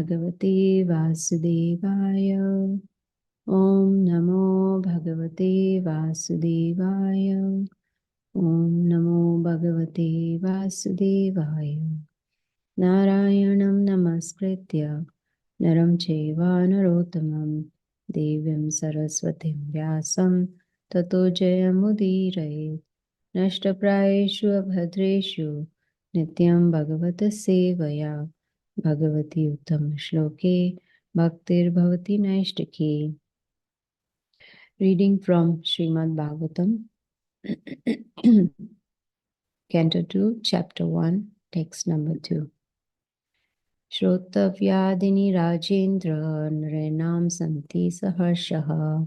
Bhagavate Vasudevaya. Om Namo Bhagavate Vasudevaya. Om Namo Bhagavate Vasudevaya. Narayanam Namaskritya Naram Chaiva Narottamam Devim Saraswatim Vyasam Tato Jayamudiraye. Nashtaprayeshu abhadreshu Nityam Bhagavata Sevaya Bhagavati Uttam Shloke Bhaktir Bhavati Naishtaki. Reading from Srimad Bhagavatam, Canto 2, Chapter 1, Text number 2. Shrotavyadini Rajendra Nrenam Santi Saharshaha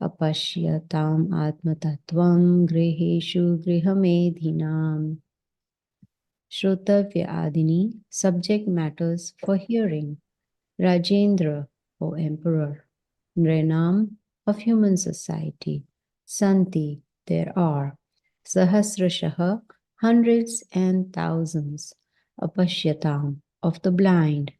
Apashyatam Atmatattvam Griheshu Grihamedhinam. Shrotavya Adini, subject matters for hearing. Rajendra, O Emperor. Nrenam, of human society. Santi, there are. Sahasrashaha, hundreds and thousands. Apashyatam, of the blind.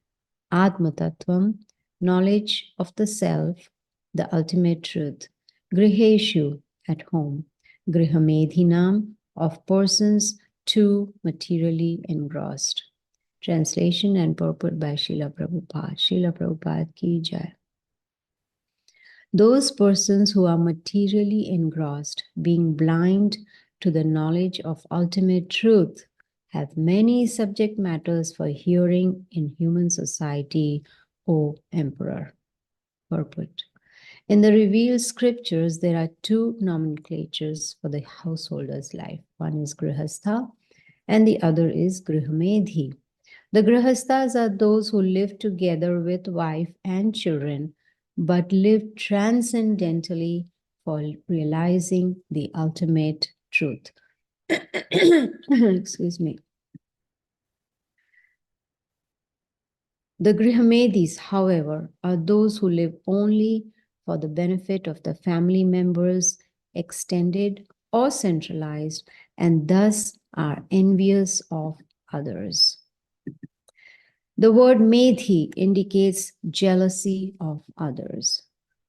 Atmatattvam, knowledge of the self, the ultimate truth. Griheshu, at home. Grihamedhinam, of persons too materially engrossed. Translation and purport by Srila Prabhupada. Srila Prabhupada ki jai. Those persons who are materially engrossed, being blind to the knowledge of ultimate truth, have many subject matters for hearing in human society, O Emperor. Purport. In the revealed scriptures, there are two nomenclatures for the householder's life. One is Grihastha and the other is Grihamedhi. The Grihasthas are those who live together with wife and children, but live transcendentally for realizing the ultimate truth. Excuse me. The Grihamedis, however, are those who live only for the benefit of the family members, extended or centralized, and thus are envious of others. The word Medhi indicates jealousy of others.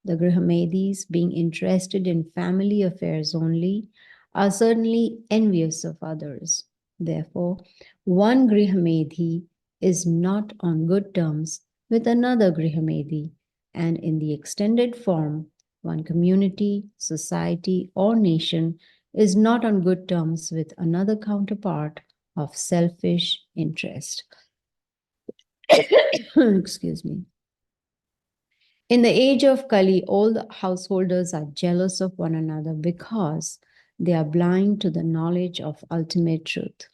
The Grihamedis, being interested in family affairs only, are certainly envious of others. Therefore, one Grihamedhi is not on good terms with another Grihamedhi, and in the extended form, one community, society, or nation is not on good terms with another counterpart of selfish interest. Excuse me. In the age of Kali, all the householders are jealous of one another because they are blind to the knowledge of ultimate truth.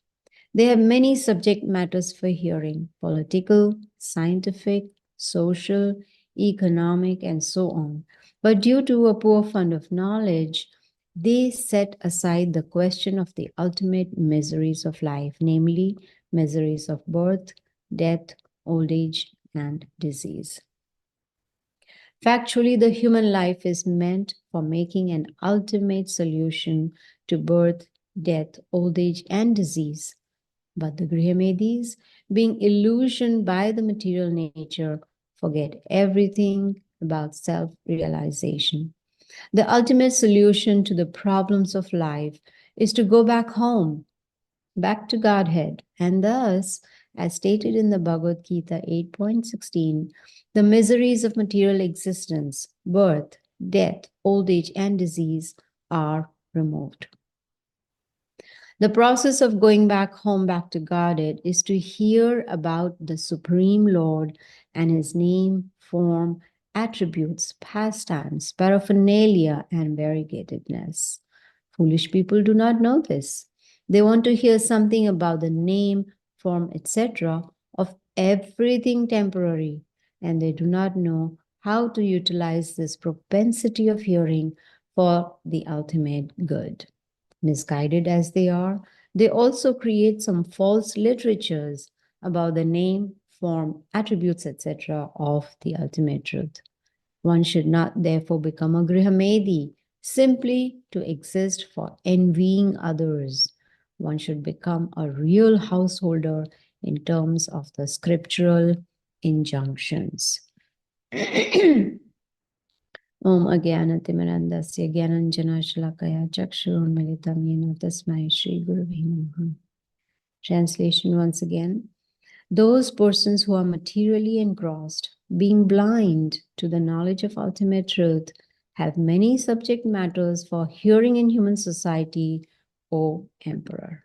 They have many subject matters for hearing: political, scientific, social, economic, and so on. But due to a poor fund of knowledge, they set aside the question of the ultimate miseries of life, namely miseries of birth, death, old age, and disease. Factually, the human life is meant for making an ultimate solution to birth, death, old age, and disease. But the Grihamedis, being illusioned by the material nature, forget everything about self-realization. The ultimate solution to the problems of life is to go back home, back to Godhead, and thus, as stated in the Bhagavad Gita 8.16, the miseries of material existence, birth, death, old age, and disease are removed. The process of going back home, back to Godhead, is to hear about the Supreme Lord and His name, form, attributes, pastimes, paraphernalia, and variegatedness. Foolish people do not know this. They want to hear something about the name, form, etc. of everything temporary, and they do not know how to utilize this propensity of hearing for the ultimate good. Misguided as they are, they also create some false literatures about the name, form, attributes, etc. of the ultimate truth. One should not therefore become a Grihamedi simply to exist for envying others. One should become a real householder in terms of the scriptural injunctions. Om Agyanatimirandasya Gyananjana Shalakaya Chakshurunmilitam Yena Tasmai Shri Gurave Namaha. Translation once again. Those persons who are materially engrossed, being blind to the knowledge of ultimate truth, have many subject matters for hearing in human society, O Emperor.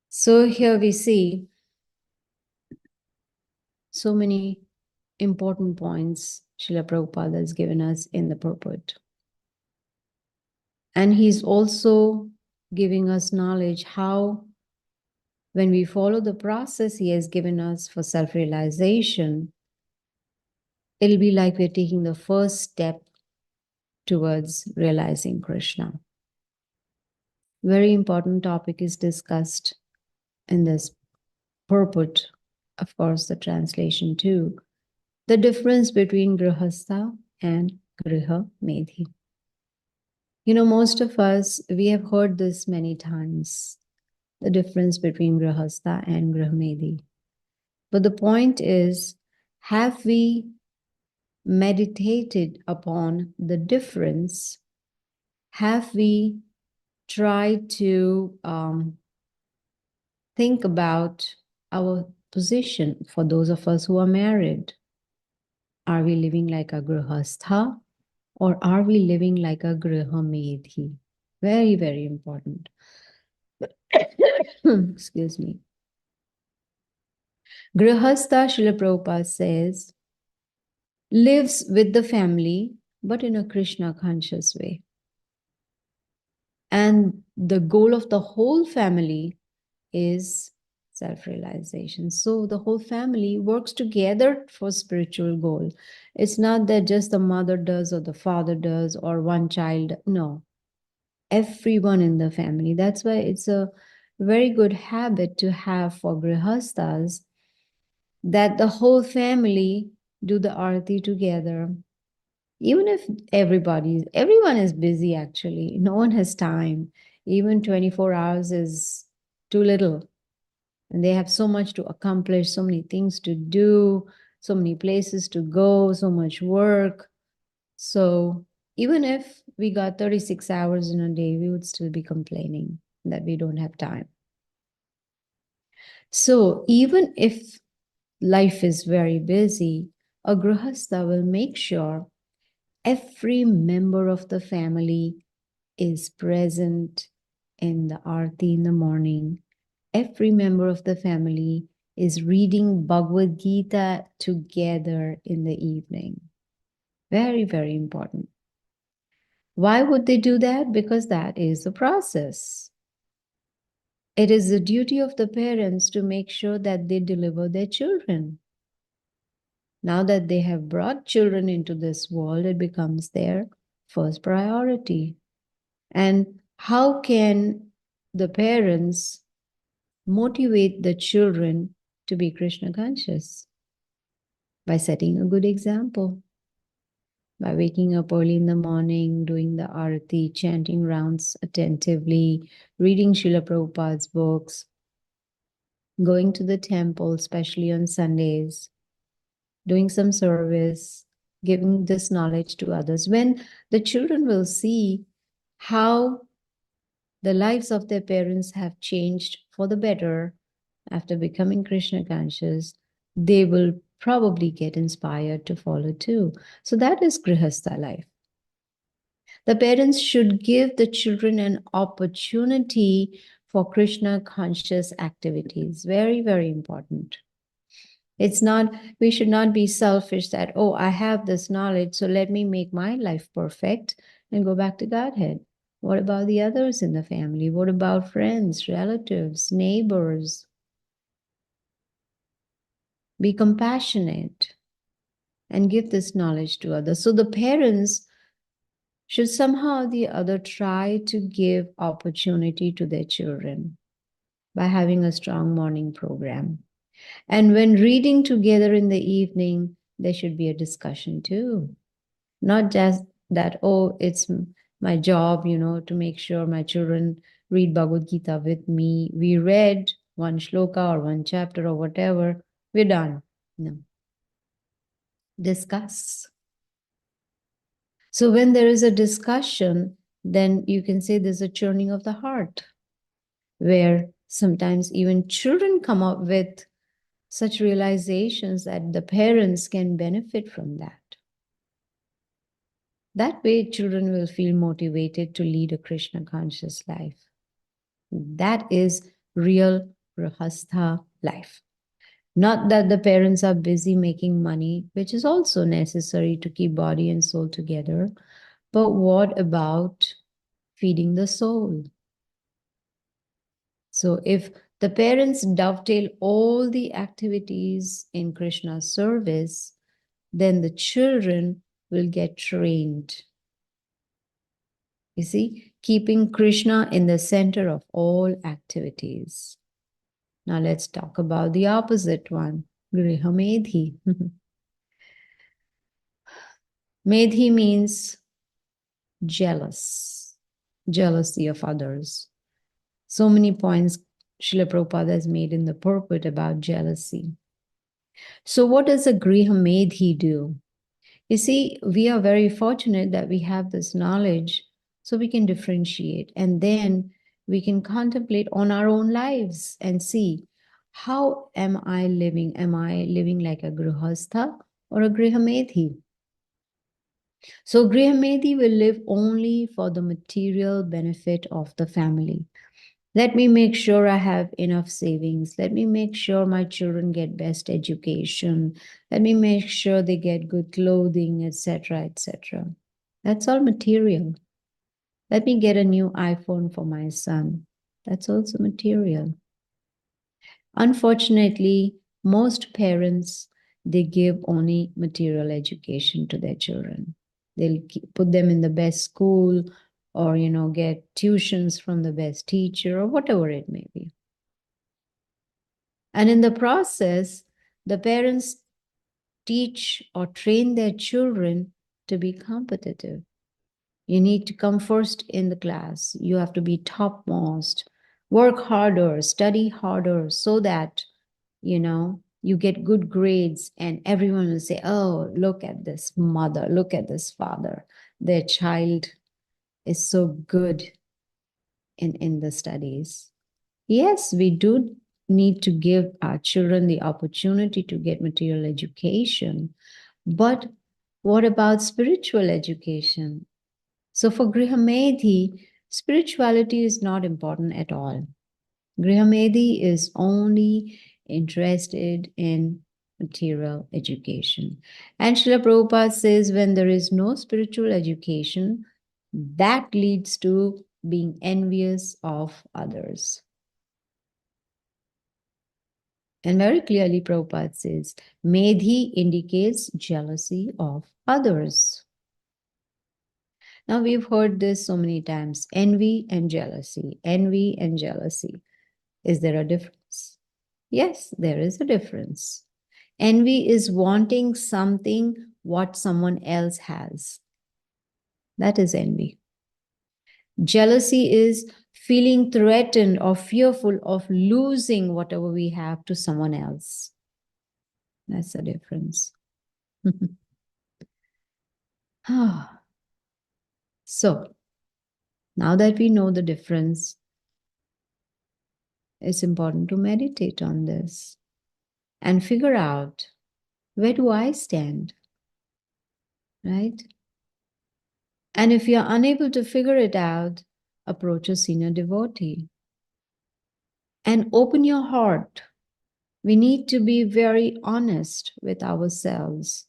So here we see so many important points Srila Prabhupada has given us in the purport. And he's also giving us knowledge how, when we follow the process he has given us for self-realization, it'll be like we're taking the first step towards realizing Krishna. Very important topic is discussed in this purport, of course, the translation too. The difference between Grihastha and Griha Medhi. You know, most of us, we have heard this many times, the difference between Grihastha and Griha Medhi. But the point is, have we meditated upon the difference? Have we tried to think about our position for those of us who are married? Are we living like a grihastha or are we living like a grihamedhi? Very, very important. Excuse me. Grihastha, Srila Prabhupada says, lives with the family, but in a Krishna conscious way. And the goal of the whole family is self-realization. So the whole family works together for spiritual goal. It's not that just the mother does or the father does or one child. No, everyone in the family. That's why it's a very good habit to have for grihasthas, that the whole family do the arati together. Even if everyone is busy actually, no one has time. Even 24 hours is too little. And they have so much to accomplish, so many things to do, so many places to go, so much work. So even if we got 36 hours in a day, we would still be complaining that we don't have time. So even if life is very busy, a grihastha will make sure every member of the family is present in the arti in the morning. Every member of the family is reading Bhagavad Gita together in the evening. Very, very important. Why would they do that? Because that is the process. It is the duty of the parents to make sure that they deliver their children. Now that they have brought children into this world, it becomes their first priority. And how can the parents motivate the children to be Krishna conscious? By setting a good example. By waking up early in the morning, doing the arati, chanting rounds attentively, reading Srila Prabhupada's books, going to the temple, especially on Sundays, doing some service, giving this knowledge to others. When the children will see how the lives of their parents have changed for the better after becoming Krishna conscious, they will probably get inspired to follow too. So that is Grihastha life. The parents should give the children an opportunity for Krishna conscious activities. Very, very important. It's not, we should not be selfish that, oh, I have this knowledge, so let me make my life perfect and go back to Godhead. What about the others in the family? What about friends, relatives, neighbors? Be compassionate and give this knowledge to others. So the parents should somehow or the other try to give opportunity to their children by having a strong morning program. And when reading together in the evening, there should be a discussion too. Not just that, oh, it's my job, to make sure my children read Bhagavad Gita with me. We read one shloka or one chapter or whatever. we're done. No. Discuss. So when there is a discussion, then you can say there's a churning of the heart, where sometimes even children come up with such realizations that the parents can benefit from that. That way, children will feel motivated to lead a Krishna conscious life. That is real Grihastha life. Not that the parents are busy making money, which is also necessary to keep body and soul together, but what about feeding the soul? So if the parents dovetail all the activities in Krishna's service, then the children will get trained. You see, keeping Krishna in the center of all activities. Now let's talk about the opposite one, Griha Medhi. Medhi means jealous, jealousy of others. So many points Srila Prabhupada has made in the purport about jealousy. So what does a Griha Medhi do? You see, we are very fortunate that we have this knowledge so we can differentiate, and then we can contemplate on our own lives and see, how am I living? Am I living like a Grihastha or a Grihamedhi? So Grihamedhi will live only for the material benefit of the family. Let me make sure I have enough savings. Let me make sure my children get best education. Let me make sure they get good clothing, etc., etc. That's all material. Let me get a new iPhone for my son. That's also material. Unfortunately, most parents, they give only material education to their children. They'll put them in the best school, or get tuitions from the best teacher, or whatever it may be. And in the process, the parents teach or train their children to be competitive. You need to come first in the class. You have to be topmost. Work harder, study harder, so that you get good grades, and everyone will say, oh, look at this mother, look at this father. Their child is so good in the studies. Yes, we do need to give our children the opportunity to get material education, but what about spiritual education? So for Grihamedhi, spirituality is not important at all. Grihamedhi is only interested in material education. And Srila Prabhupada says when there is no spiritual education, that leads to being envious of others. And very clearly, Prabhupada says, Medhi indicates jealousy of others. Now, we've heard this so many times, envy and jealousy, envy and jealousy. Is there a difference? Yes, there is a difference. Envy is wanting something what someone else has. That is envy. Jealousy is feeling threatened or fearful of losing whatever we have to someone else. That's the difference. So, now that we know the difference, it's important to meditate on this and figure out, where do I stand? Right? And if you're unable to figure it out, approach a senior devotee and open your heart. We need to be very honest with ourselves.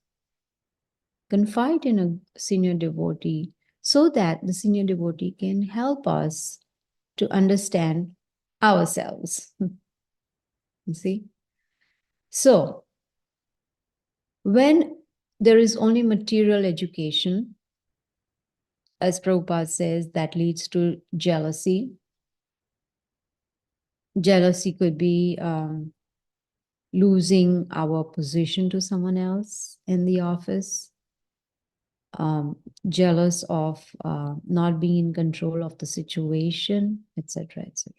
Confide in a senior devotee so that the senior devotee can help us to understand ourselves. You see? So, when there is only material education, as Prabhupada says, that leads to jealousy. Jealousy could be losing our position to someone else in the office, jealous of not being in control of the situation, etc., etc.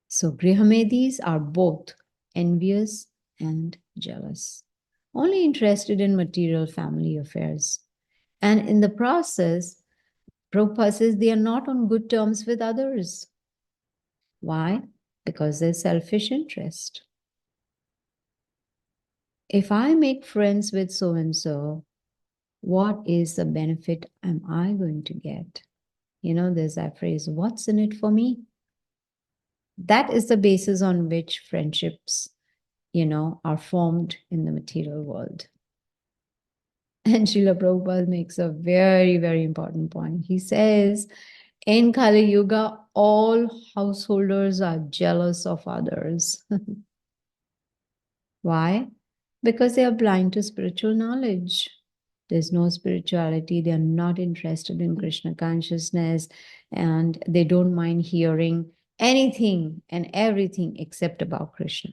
So Grihamedis are both envious and jealous, only interested in material family affairs. And in the process, Prabhupada says they are not on good terms with others. Why? Because there's selfish interest. If I make friends with so and so, what is the benefit am I going to get? You know, there's that phrase, what's in it for me? That is the basis on which friendships, are formed in the material world. And Srila Prabhupada makes a very, very important point. He says, in Kali Yuga, all householders are jealous of others. Why? Because they are blind to spiritual knowledge. There's no spirituality. They are not interested in Krishna consciousness, and they don't mind hearing anything and everything except about Krishna.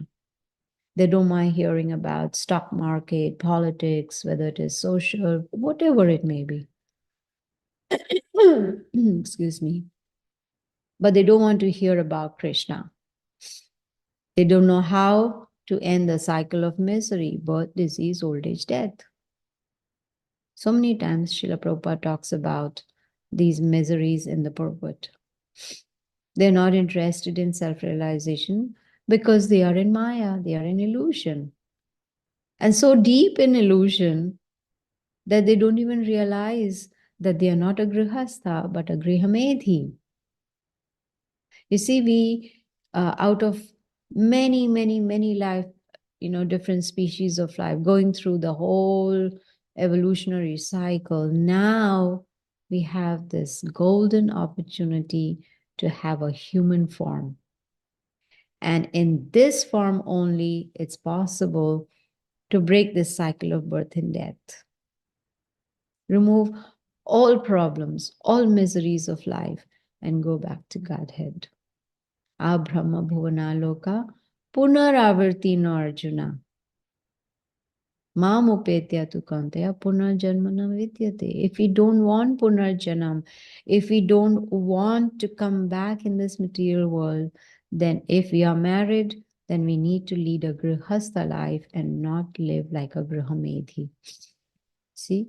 They don't mind hearing about stock market, politics, whether it is social, whatever it may be. Excuse me. But they don't want to hear about Krishna. They don't know how to end the cycle of misery, birth, disease, old age, death. So many times Srila Prabhupada talks about these miseries in the purport. They're not interested in self-realization because they are in Maya, they are in illusion. And so deep in illusion that they don't even realize that they are not a grihastha, but a grihamedhi. You see, we, out of many, many, many life, different species of life, going through the whole evolutionary cycle, now we have this golden opportunity to have a human form. And in this form only, it's possible to break this cycle of birth and death. Remove all problems, all miseries of life, and go back to Godhead. Abrahma bhuvana loka punaravartino arjuna. Mam upetya tu kantaya punarjanmana vidyate. If we don't want punarjanam, if we don't want to come back in this material world, then if we are married, then we need to lead a grihastha life and not live like a grihamedhi. See,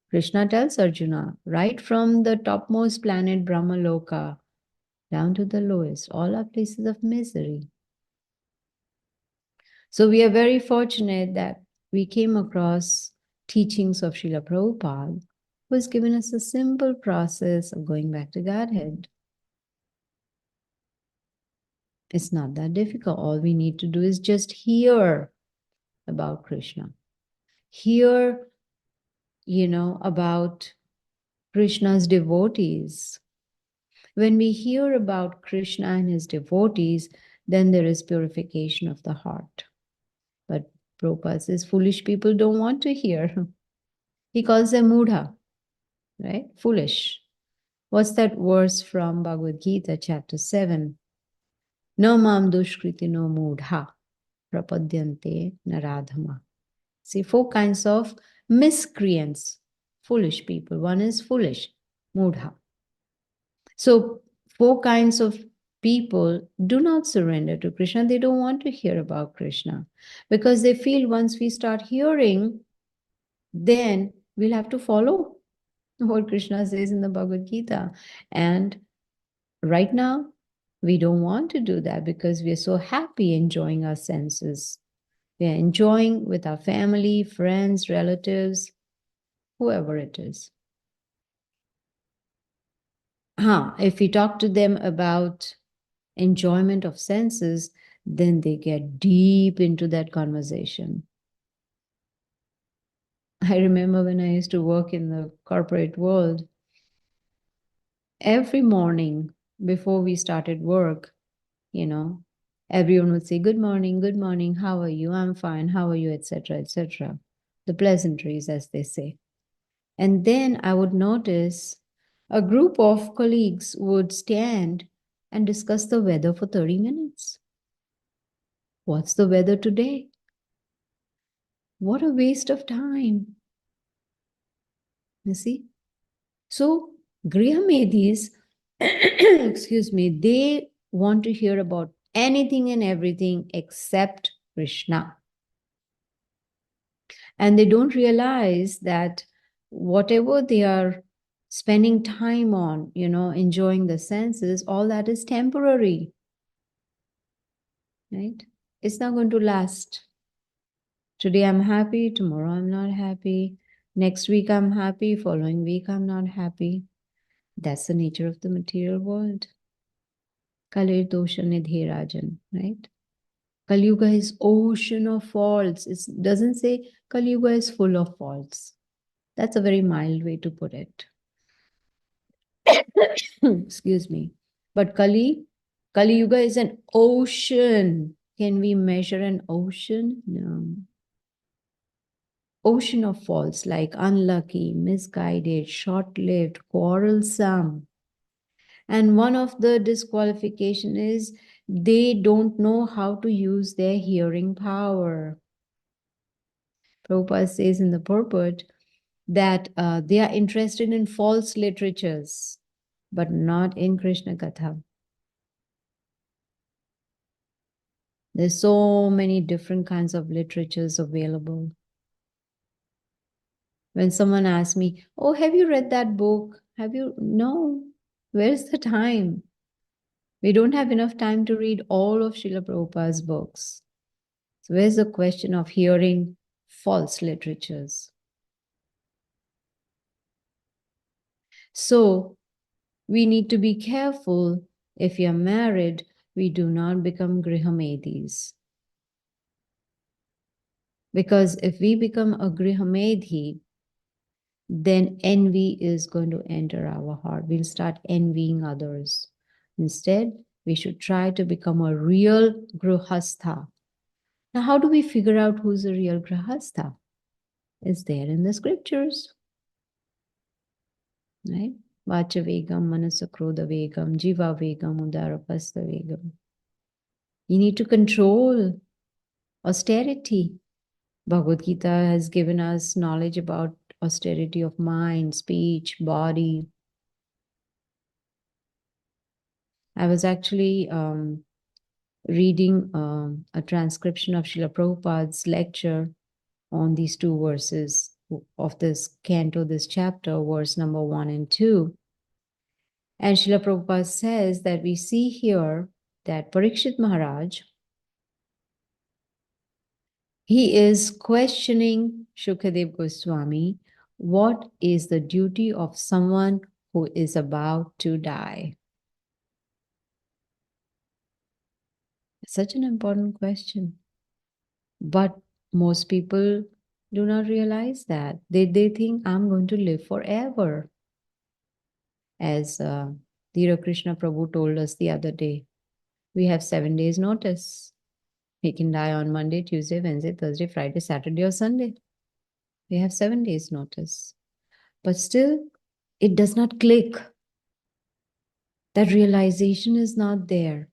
Krishna tells Arjuna, right from the topmost planet Brahmaloka down to the lowest, all are places of misery. So we are very fortunate that we came across teachings of Srila Prabhupada, who has given us a simple process of going back to Godhead. It's not that difficult. All we need to do is just hear about Krishna. Hear, about Krishna's devotees. When we hear about Krishna and his devotees, then there is purification of the heart. But Prabhupada says foolish people don't want to hear. He calls them mudha, right? Foolish. What's that verse from Bhagavad Gita, chapter 7? No mam dushkriti no mudha prapadyante naradhama. See, 4 kinds of miscreants, foolish people. One is foolish, mudha. So 4 kinds of people do not surrender to Krishna. They don't want to hear about Krishna because they feel once we start hearing, then we'll have to follow what Krishna says in the Bhagavad Gita. And right now, we don't want to do that because we are so happy enjoying our senses. We are enjoying with our family, friends, relatives, whoever it is. If we talk to them about enjoyment of senses, then they get deep into that conversation. I remember when I used to work in the corporate world, every morning before we started work, everyone would say, good morning, how are you? I'm fine, how are you, etc., etc. The pleasantries, as they say. And then I would notice a group of colleagues would stand and discuss the weather for 30 minutes. What's the weather today? What a waste of time. You see? So, Grihamedis, excuse me, they want to hear about anything and everything except Krishna. And they don't realize that whatever they are spending time on, enjoying the senses, all that is temporary, right? It's not going to last. Today I'm happy, tomorrow I'm not happy. Next week I'm happy, following week I'm not happy. That's the nature of the material world. Kalir dosha nidhe rajan, right? Kali Yuga is ocean of faults. It doesn't say Kali Yuga is full of faults. That's a very mild way to put it. Excuse me. But Kali Yuga is an ocean. Can we measure an ocean? No. Ocean of faults like unlucky, misguided, short-lived, quarrelsome. And one of the disqualification is they don't know how to use their hearing power. Prabhupada says in the purport that they are interested in false literatures, but not in Krishna Katha. There's so many different kinds of literatures available. When someone asks me, oh, have you read that book? Have you? No. Where's the time? We don't have enough time to read all of Srila Prabhupada's books. So where's the question of hearing false literatures? So we need to be careful. If you're married, we do not become grihamedis. Because if we become a grihamedhi, then envy is going to enter our heart. We'll start envying others. Instead, we should try to become a real grihastha. Now, how do we figure out who's a real grihastha? It's there in the scriptures, right? Vacha vegam, manasa krodha vegam, jiva vegam, udarapasta vegam. You need to control austerity. Bhagavad Gita has given us knowledge about austerity of mind, speech, body. I was actually reading a transcription of Srila Prabhupada's lecture on these two verses of this canto, this chapter, verse number 1 and 2. And Srila Prabhupada says that we see here that Parikshit Maharaj, he is questioning Shukadev Goswami, what is the duty of someone who is about to die? It's such an important question. But most people do not realize that. They think I'm going to live forever. As Dhira Krishna Prabhu told us the other day, we have 7 days notice. We can die on Monday, Tuesday, Wednesday, Thursday, Friday, Saturday, or Sunday. We have 7 days notice. But still, it does not click. That realization is not there.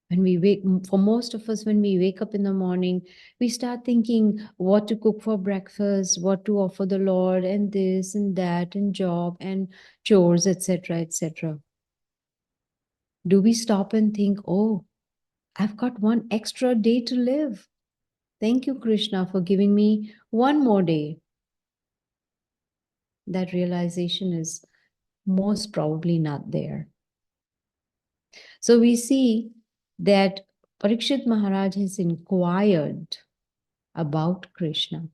When we wake, for most of us, when we wake up in the morning, we start thinking what to cook for breakfast, what to offer the Lord, and this and that, and job and chores, etc., etc. Do we stop and think, oh, I've got one extra day to live. Thank you, Krishna, for giving me one more day. That realization is most probably not there. So we see that Parikshit Maharaj has inquired about Krishna.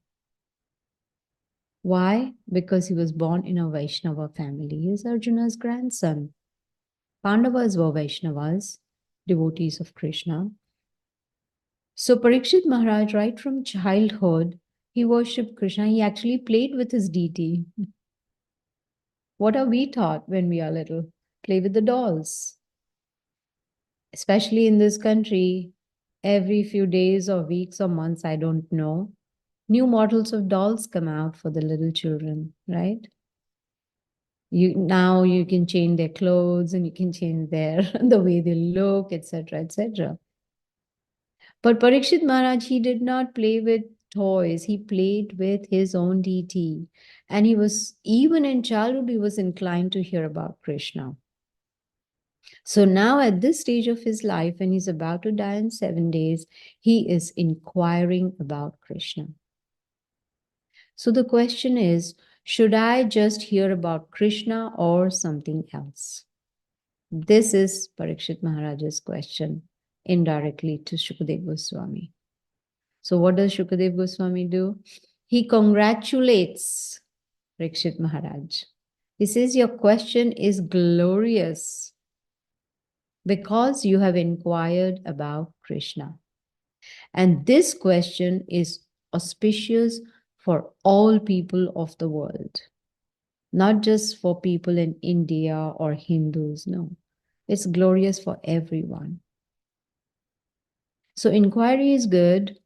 Why? Because he was born in a Vaishnava family. He is Arjuna's grandson. Pandavas were Vaishnavas, devotees of Krishna. So Parikshit Maharaj, right from childhood, he worshipped Krishna. He actually played with his deity. What are we taught when we are little? Play with the dolls. Especially in this country, every few days or weeks or months, I don't know, new models of dolls come out for the little children, right? Now you can change their clothes and you can change their the way they look, etc., etc. But Parikshit Maharaj, he did not play with toys. He played with his own deity. And he was, even in childhood, he was inclined to hear about Krishna. So now, at this stage of his life, when he's about to die in 7 days, he is inquiring about Krishna. So the question is, should I just hear about Krishna or something else? This is Parikshit Maharaj's question indirectly to Shukadev Goswami. So what does Shukadev Goswami do? He congratulates Parikshit Maharaj. He says, your question is glorious because you have inquired about Krishna. And this question is auspicious for all people of the world, not just for people in India or Hindus. No, it's glorious for everyone. So inquiry is good,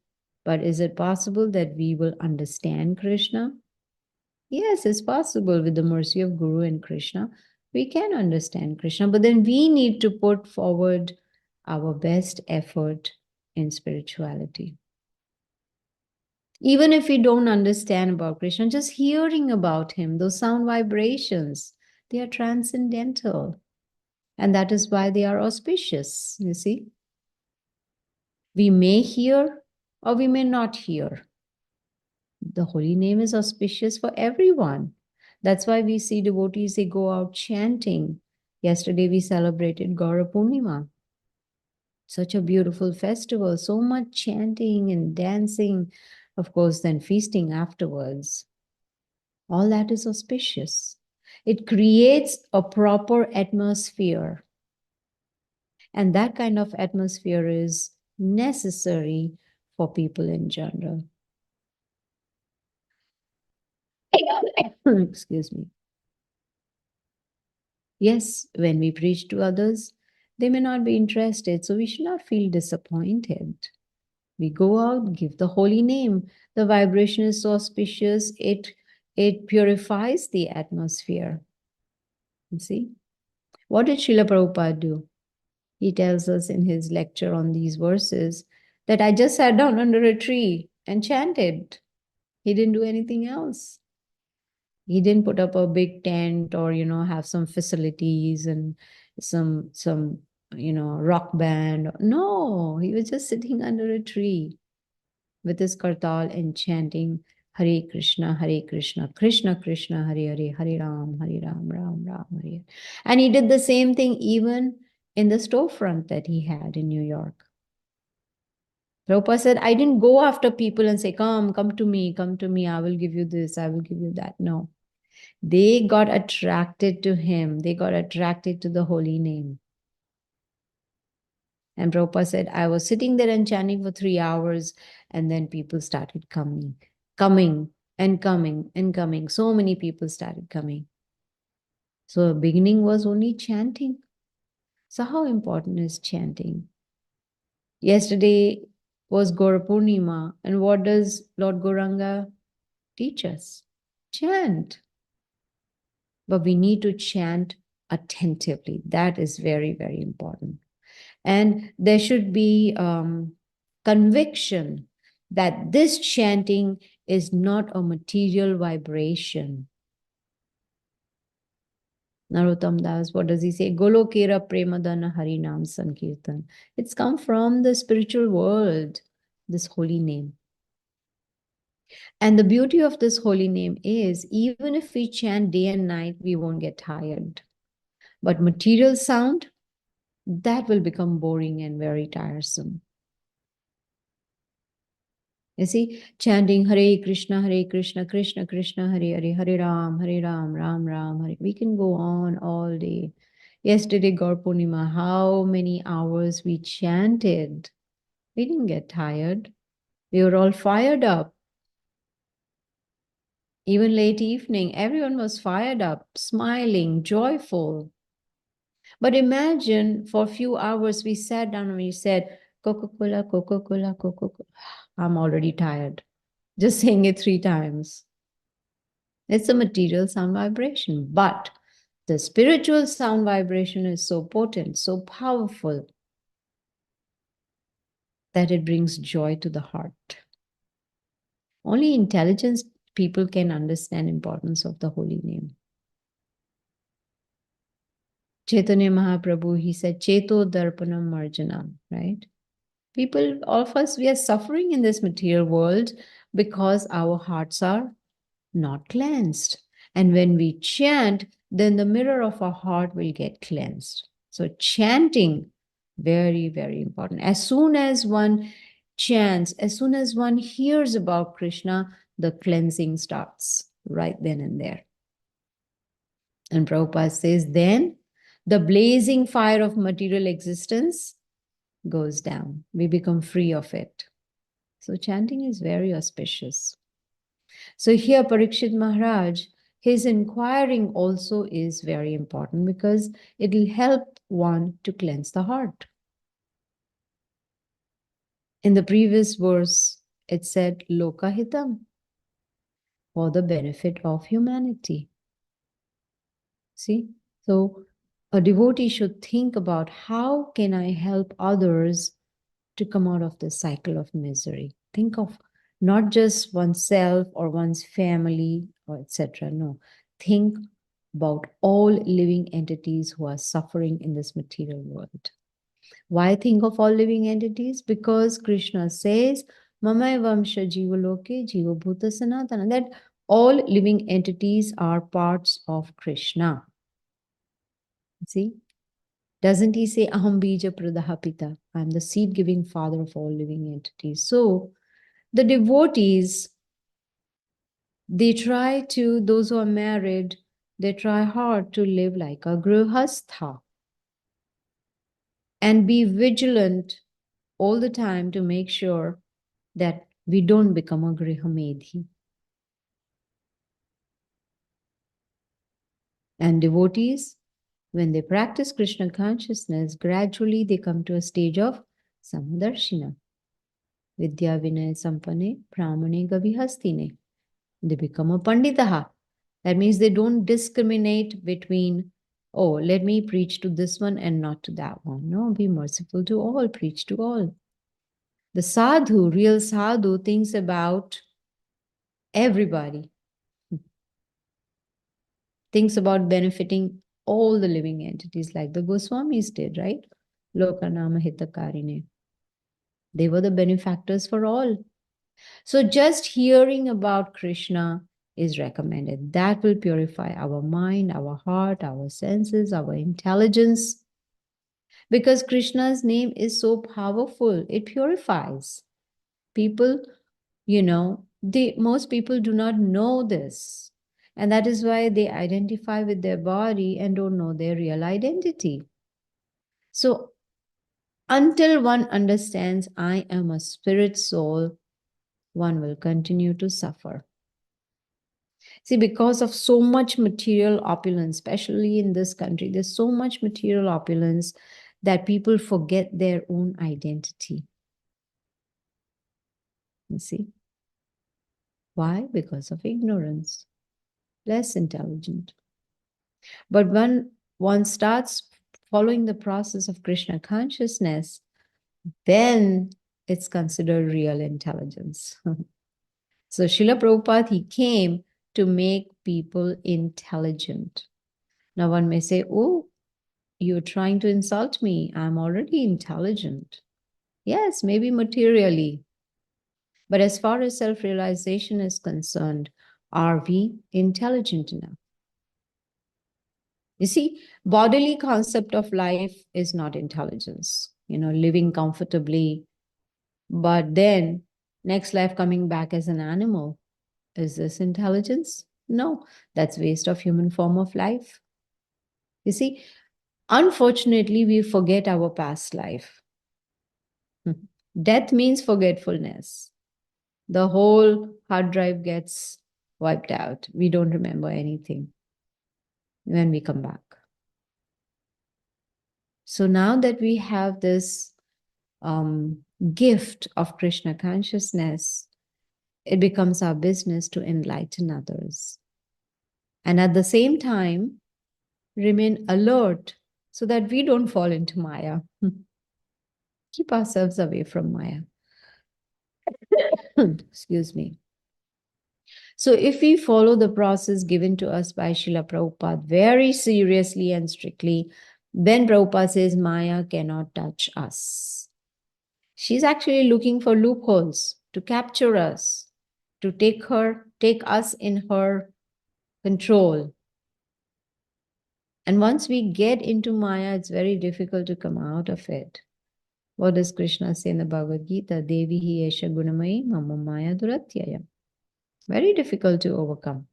but is it possible that we will understand Krishna? Yes, it's possible with the mercy of Guru and Krishna. We can understand Krishna, but then we need to put forward our best effort in spirituality. Even if we don't understand about Krishna, just hearing about him, those sound vibrations, they are transcendental. And that is why they are auspicious, you see. We may hear or we may not hear. The holy name is auspicious for everyone. That's why we see devotees, they go out chanting. Yesterday we celebrated Gaura Purnima. Such a beautiful festival, so much chanting and dancing, of course, then feasting afterwards. All that is auspicious. It creates a proper atmosphere. And that kind of atmosphere is necessary for people in general. Excuse me. Yes, when we preach to others, they may not be interested, so we should not feel disappointed. We go out, give the holy name. The vibration is so auspicious, it purifies the atmosphere. You see? What did Srila Prabhupada do? He tells us in his lecture on these verses that I just sat down under a tree and chanted. He didn't do anything else. He didn't put up a big tent or, have some facilities and some rock band. No, he was just sitting under a tree with his kartal and chanting Hare Krishna, Krishna Krishna, Hare Hare, Hare Ram, Ram Ram, Hare. And he did the same thing even in the storefront that he had in New York. Prabhupada said, I didn't go after people and say, come to me, I will give you this, I will give you that. No. They got attracted to him. They got attracted to the holy name. And Prabhupada said, I was sitting there and chanting for 3 hours, and then people started coming and coming and coming. So many people started coming. So the beginning was only chanting. So how important is chanting? Yesterday was Gaura Purnima, and what does Lord Gauranga teach us? Chant. But we need to chant attentively. That is very, very important. And there should be conviction that this chanting is not a material vibration. Narottam Das, what does he say? Golokera Premadana Harinam Sankirtan. It's come from the spiritual world, this holy name. And the beauty of this holy name is, even if we chant day and night, we won't get tired. But material sound, that will become boring and very tiresome. You see, chanting Hare Krishna, Krishna Krishna, Hare Hare, Hare Ram, Ram Ram, Hare. We can go on all day. Yesterday, Gaur Purnima, how many hours we chanted. We didn't get tired. We were all fired up. Even late evening, everyone was fired up, smiling, joyful. But imagine for a few hours we sat down and we said, Coca-Cola, Coca-Cola, Coca-Cola. I'm already tired. Just saying it 3 times. It's a material sound vibration, but the spiritual sound vibration is so potent, so powerful, that it brings joy to the heart. Only intelligent people can understand the importance of the holy name. Chaitanya Mahaprabhu, he said, Cheto Darpanam Marjanam, right? People, all of us, we are suffering in this material world because our hearts are not cleansed. And when we chant, then the mirror of our heart will get cleansed. So, chanting, very, very important. As soon as one chants, as soon as one hears about Krishna, the cleansing starts right then and there. And Prabhupada says, then the blazing fire of material existence goes down. We become free of it. So chanting is very auspicious. So here Parikshit Maharaj, his inquiring also is very important because it will help one to cleanse the heart. In the previous verse, it said Lokahitam, for the benefit of humanity. See? So a devotee should think about how can I help others to come out of the cycle of misery. Think of not just oneself or one's family or etc. No, think about all living entities who are suffering in this material world. Why think of all living entities? Because Krishna says, Mamai Vamsha Jiva Loke Jiva Bhuta Sanatana, that all living entities are parts of Krishna. See? Doesn't he say, Aham Bija Pradaha Pita? I'm the seed giving father of all living entities. So, the devotees, they try to, those who are married, they try hard to live like a grihastha and be vigilant all the time to make sure that we don't become a grihamedhi. And devotees, when they practice Krishna consciousness, gradually they come to a stage of samadarshina. Vidya Vinay Sampane Brahmane Gavihastine. They become a Panditaha. That means they don't discriminate between, oh, let me preach to this one and not to that one. No, be merciful to all, preach to all. The sadhu, real sadhu, thinks about everybody, thinks about benefiting all the living entities like the Goswamis did, right? Lokanama Hitakarine. They were the benefactors for all. So just hearing about Krishna is recommended. That will purify our mind, our heart, our senses, our intelligence. Because Krishna's name is so powerful, it purifies. People, most people do not know this. And that is why they identify with their body and don't know their real identity. So until one understands I am a spirit soul, one will continue to suffer. See, because of so much material opulence, especially in this country, there's so much material opulence that people forget their own identity. You see? Why? Because of ignorance, less intelligent. But when one starts following the process of Krishna consciousness, then it's considered real intelligence. So Srila Prabhupada, he came to make people intelligent. Now one may say, oh, you're trying to insult me. I'm already intelligent. Yes, maybe materially. But as far as self-realization is concerned, are we intelligent enough? You see, bodily concept of life is not intelligence, living comfortably. But then next life coming back as an animal, is this intelligence? No, that's waste of human form of life. You see, unfortunately, we forget our past life. Death means forgetfulness. The whole hard drive gets wiped out. We don't remember anything when we come back. So now that we have this gift of Krishna consciousness, it becomes our business to enlighten others. And at the same time, remain alert so that we don't fall into Maya. Keep ourselves away from Maya. Excuse me. So if we follow the process given to us by Srila Prabhupada very seriously and strictly, then Prabhupada says Maya cannot touch us. She's actually looking for loopholes to capture us, to take us in her control. And once we get into Maya, it's very difficult to come out of it. What does Krishna say in the Bhagavad Gita? Devi hi esha gunamai mama maya duratyaya. Very difficult to overcome.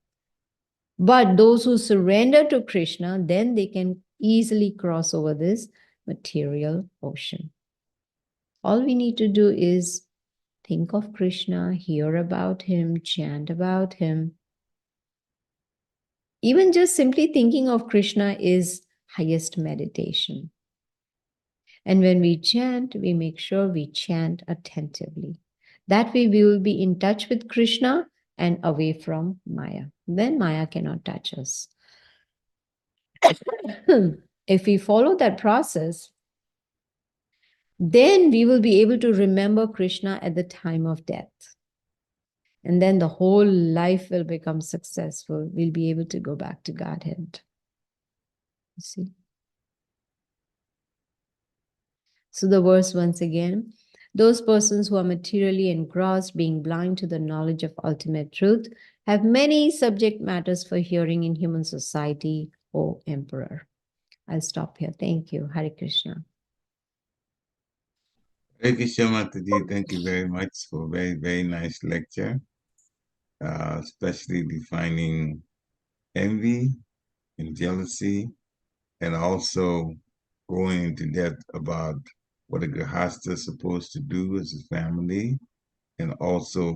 But those who surrender to Krishna, then they can easily cross over this material ocean. All we need to do is think of Krishna, hear about him, chant about him. Even just simply thinking of Krishna is highest meditation. And when we chant, we make sure we chant attentively. That way we will be in touch with Krishna and away from Maya. Then Maya cannot touch us. If we follow that process, then we will be able to remember Krishna at the time of death. And then the whole life will become successful. We'll be able to go back to Godhead. You see? So the verse once again, those persons who are materially engrossed, being blind to the knowledge of ultimate truth, have many subject matters for hearing in human society, O Emperor. I'll stop here. Thank you. Hare Krishna. Hare Krishna Mataji, thank you very much for a very, very nice lecture, especially defining envy and jealousy, and also going into depth about what a Grihastha is supposed to do as a family, and also